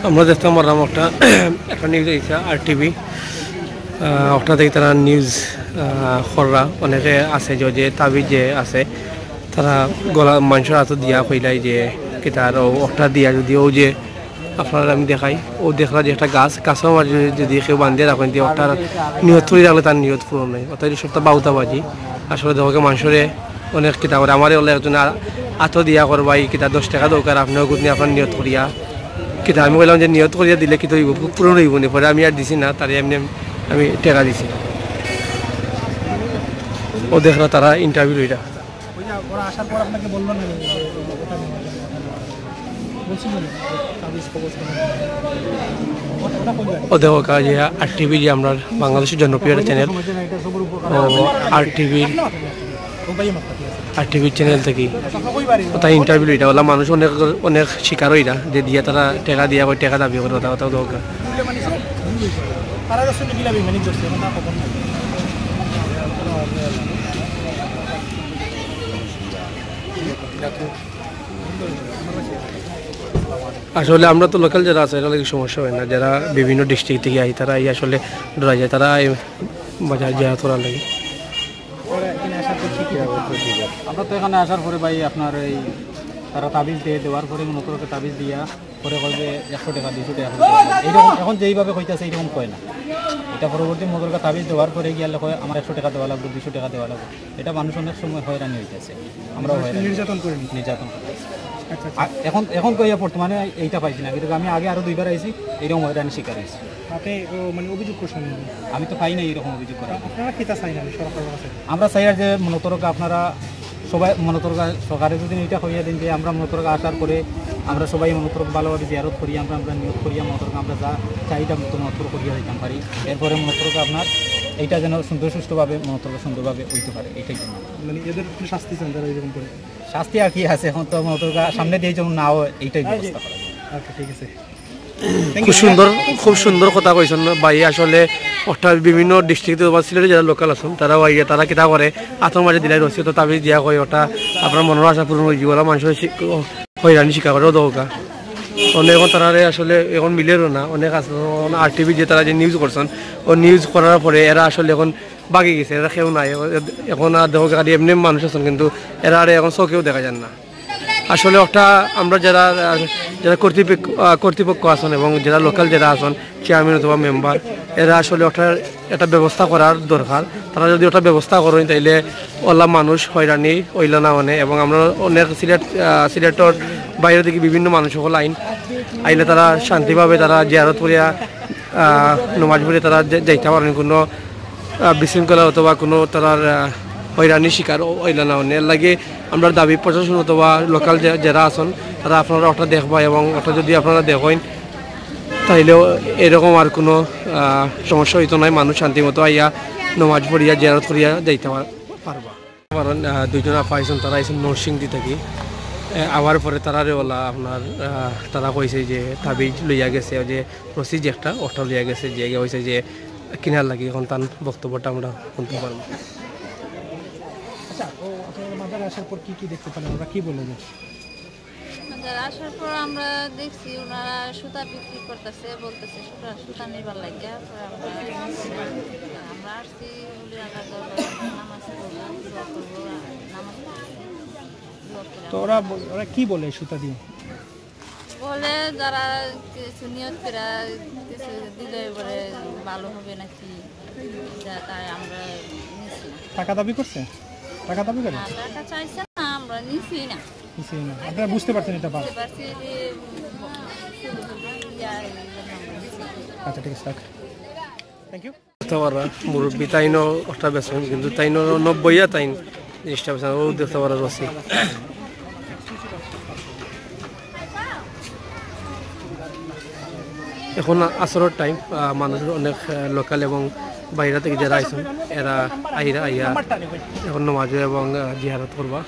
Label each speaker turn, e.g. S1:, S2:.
S1: আমরা দেখতে পারলাম একটা নিউজ আইসা RTV ওটা থেকে তারা নিউজ কররা অনেকে আছে যে তাবিজ যে আছে তারা গলা মানুষের হাতে দিয়া কইলাই যে কিতার ওটা দিয়া যদি ও যে আপনারা আমি দেখাই ও দেখলা যে একটা গাছের মাঝে যদি কেউ বান্ধিয়ে রাখেন দিয়ে ওটার নিয়ত করে রাখলে তার নিয়ত পূরণ হয় অর্থাৎ সবটা বাউতাবাজি আসলে দেখো মানুষের অনেক কিতাব করে আমারই হলে একজন আতো দিয়া করবাই কিতা 10 টাকা দরকার আপনিও গুদ আপনার নিয়ত করিয়া কিতা আমি বললাম যে নিয়ত করিয়া দিলে কি হইব পূরণ হইব না পরে আমি আর দিছি না তারে এমনি আমি টাকা দিছি ও দেখলা তারা ইন্টারভিউ লইরা
S2: আসার পর আপনাকে বললো না
S1: ও দেখো যে RTV যে আমরা বাংলাদেশের জনপ্রিয় চ্যানেল ও RTV চ্যানেল থেকে তাই ইন্টারভিউ এটা ওলা মানুষ অনেক অনেক শিকার হইরা যে দিয়ে তারা টাকা দিয়া টাকা দাবি করে ওটা দরকার আসলে আমরা তো লোকাল যারা আছে এটা লাগে সমস্যা হয় না যারা বিভিন্ন ডিস্ট্রিক্ট থেকে আই তারা এই আসলে ডরা যায় তারা বাজার যায় তোরা লাগে
S2: আমরা তো এখানে আসার পরে ভাই আপনার এই তারা তাবিজ দিয়ে দেওয়ার পরে নতুনকে তাবিজ দিয়া পরে করবে 100 টাকা 200 টাকা এইরকম এখন যেইভাবে কইতাছে এইরকম কয় না এটা পরবর্তী নতুনকে তাবিজ দেওয়ার পরে গিয়ে কয় আমার 100 টাকা দেওয়া লাগবে 200 টাকা দেওয়া লাগবে এটা মানুষ অনেক সময় হয়রানি হইতেছে আমরাও নির্যাতন করতেছি এখন এখন কইয়া বর্তমানে এইটা পাইছি না কিন্তু আমি আগে আরো 2বার আইছি এইরকম হয়রানি শিকার হয়েছি আপনি মানে অভিযোগ করছেন আমি তো পাই না এইরকম অভিযোগ করা আপনারা কিতা চাই না সরকারের কাছে আমরা চাই যে মনোতরকা আপনারা সবাই মনোতরকা সরকারে যদি এটা হইয়া দিন যে আমরা মনোতরকা আসার পরে আমরা সবাই মনোতরক ভালোভাবে জিয়ারত করি আমরা নিয়োগ করিয়া মনোতরকা আমরা যা চাইটা মনোতর করিয়া দিতাম পারি এরপরে মনোতরকা আপনার এইটা যেন সুষ্ঠুভাবে মনোতরকা সুন্দরভাবে হইতে পারে এইটাই জন্য মানে এদের শাস্তি চান যারা এরকম করে শাস্তি আর কি আছে এখন তো মনোতরকা সামনে দিয়ে যেমন নাও এইটাই ব্যবস্থা করা আচ্ছা ঠিক আছে
S1: খুব সুন্দর কথা কইছেন ভাই আসলে অর্থাৎ বিভিন্ন ডিস্ট্রিক্টে বা সিলেটে যারা লোকাল আছেন তারা আইয়া তারা কিতা করে আতর মাঝে দিলাই রয়েছে তো তাবিজ দিয়া কয় ওটা আপনার মনের আশা পূরণ হয়ে যাবে মানুষের হয়রানি শিকার করে দরকার অনেক এখন তারা আসলে এখন মিলেরও না অনেক আছে RTV যে তারা যে নিউজ করছেন ও নিউজ করার পরে এরা আসলে এখন বাকি গেছে এরা কেউ নাই এখন আর দেখো গাড়ি এমনি মানুষ আছেন কিন্তু এরা আর এখন চোখেও দেখা যান না আসলে ওটা আমরা যারা কর্তৃপক্ষ আছেন এবং যারা লোকাল যারা আছেন চেয়ারম্যান অথবা মেম্বার এরা আসলে ওটার একটা ব্যবস্থা করার দরকার তারা যদি ওটা ব্যবস্থা করেন তাইলে ওলা মানুষ হয়রানি হইল না মানে এবং আমরা অনেক সিলেটর বাইরে থেকে বিভিন্ন মানুষ সকল আইলে তারা শান্তিভাবে তারা জিয়ারত করিয়া নমাজ পড়ে তারা যাইতে পারেন কোনো বিশৃঙ্খলা অথবা কোনো তার হয়রানি শিকার হইল না মানে এর লাগে আমরা দাবি প্রশাসন অথবা লোকাল যারা আছেন তারা আপনারা ওটা দেখবা এবং ওটা যদি আপনারা দেখেন তাইলেও এরকম আর কোনো সমস্যা হইতো নাই মানুষ শান্তিমতো আইয়া নমাজ পড়িয়া জিয়ারত করিয়া যাইতে পারবা কারণ দুইজন আপা আইসেন তারা আইসেন নরসিংদী থেকে আবার পরে তারারে ওলা আপনার তারা কইছে যে তাবিজ লইয়া গেছে যে রসিদ একটা ওটা লইয়া গেছে যে হয়েছে যে কিনার লাগে এখন তার বক্তব্যটা আমরা শুনতে পারবো
S2: আচ্ছা ও আপনাদের মাঝে আসার পর কি দেখতে পেলেন ওরা কি বললেন
S3: মাঝে আসার পর আমরা দেখছি ওনারা সুতা বিক্রি করতেছে বলতেছে সুতা নিবার লাগে আমরা আসছি নামাজ পড়বো
S2: তো ওরা কি বলে সুতা দিয়ে
S3: বলে যারা কিছু নিয়ত করে কিছু দিলে পরে ভালো হবে নাকি তাই আমরা নিচ্ছি
S2: টাকা দাবি করছে টাকা দাবি করে
S3: টাকা চাইছে না আমরা নিচ্ছি না
S2: আপনারা বুঝতে পারছেন এটা আচ্ছা ঠিক আছে থ্যাংক ইউ
S1: মুরব্বী তাইনও ওটা বেছেন কিন্তু তাইনও 90 তাইন জিনিসটা বেছেন ও দেখতে পারা রসি এখন আসরের টাইম মানুষ অনেক লোকাল এবং বাইরে থেকে যারা আইসেন এরা আইয়া এখন নমাজ এবং জিয়ারত করবা